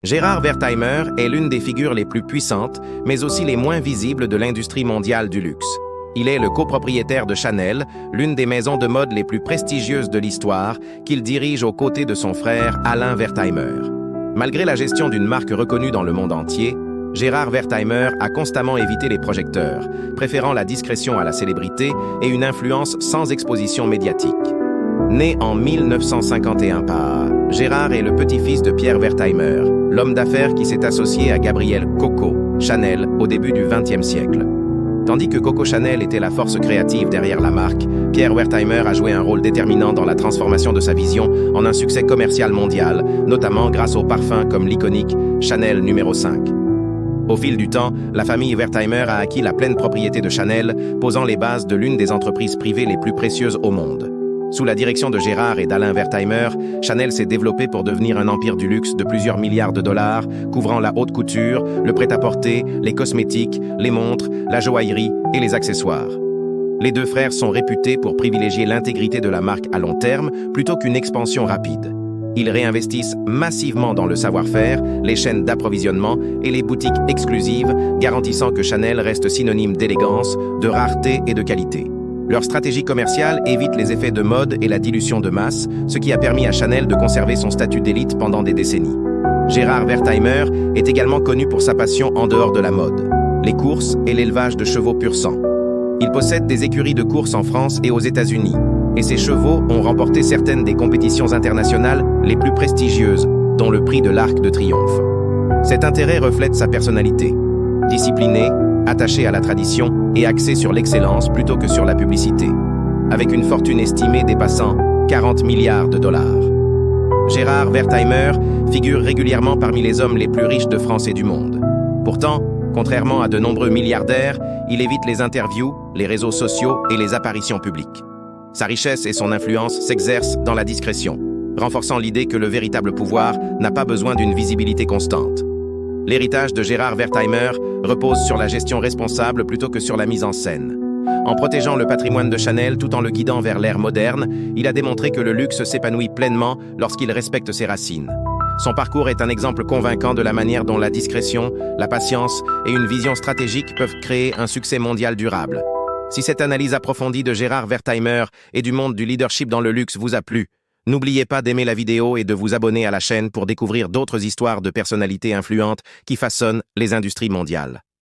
Gérard Wertheimer est l'une des figures les plus puissantes, mais aussi les moins visibles de l'industrie mondiale du luxe. Il est le copropriétaire de Chanel, l'une des maisons de mode les plus prestigieuses de l'histoire, qu'il dirige aux côtés de son frère Alain Wertheimer. Malgré la gestion d'une marque reconnue dans le monde entier, Gérard Wertheimer a constamment évité les projecteurs, préférant la discrétion à la célébrité et une influence sans exposition médiatique. Né en 1951 Gérard est le petit-fils de Pierre Wertheimer, l'homme d'affaires qui s'est associé à Gabrielle Coco Chanel au début du XXe siècle. Tandis que Coco Chanel était la force créative derrière la marque, Pierre Wertheimer a joué un rôle déterminant dans la transformation de sa vision en un succès commercial mondial, notamment grâce aux parfums comme l'iconique Chanel numéro 5. Au fil du temps, la famille Wertheimer a acquis la pleine propriété de Chanel, posant les bases de l'une des entreprises privées les plus précieuses au monde. Sous la direction de Gérard et d'Alain Wertheimer, Chanel s'est développé pour devenir un empire du luxe de plusieurs milliards de dollars, couvrant la haute couture, le prêt-à-porter, les cosmétiques, les montres, la joaillerie et les accessoires. Les deux frères sont réputés pour privilégier l'intégrité de la marque à long terme plutôt qu'une expansion rapide. Ils réinvestissent massivement dans le savoir-faire, les chaînes d'approvisionnement et les boutiques exclusives, garantissant que Chanel reste synonyme d'élégance, de rareté et de qualité. Leur stratégie commerciale évite les effets de mode et la dilution de masse, ce qui a permis à Chanel de conserver son statut d'élite pendant des décennies. Gérard Wertheimer est également connu pour sa passion en dehors de la mode, les courses et l'élevage de chevaux pur sang. Il possède des écuries de course en France et aux États-Unis, et ses chevaux ont remporté certaines des compétitions internationales les plus prestigieuses, dont le prix de l'Arc de Triomphe. Cet intérêt reflète sa personnalité, disciplinée, attaché à la tradition et axé sur l'excellence plutôt que sur la publicité, avec une fortune estimée dépassant 40 milliards de dollars. Gérard Wertheimer figure régulièrement parmi les hommes les plus riches de France et du monde. Pourtant, contrairement à de nombreux milliardaires, il évite les interviews, les réseaux sociaux et les apparitions publiques. Sa richesse et son influence s'exercent dans la discrétion, renforçant l'idée que le véritable pouvoir n'a pas besoin d'une visibilité constante. L'héritage de Gérard Wertheimer repose sur la gestion responsable plutôt que sur la mise en scène. En protégeant le patrimoine de Chanel tout en le guidant vers l'ère moderne, il a démontré que le luxe s'épanouit pleinement lorsqu'il respecte ses racines. Son parcours est un exemple convaincant de la manière dont la discrétion, la patience et une vision stratégique peuvent créer un succès mondial durable. Si cette analyse approfondie de Gérard Wertheimer et du monde du leadership dans le luxe vous a plu, n'oubliez pas d'aimer la vidéo et de vous abonner à la chaîne pour découvrir d'autres histoires de personnalités influentes qui façonnent les industries mondiales.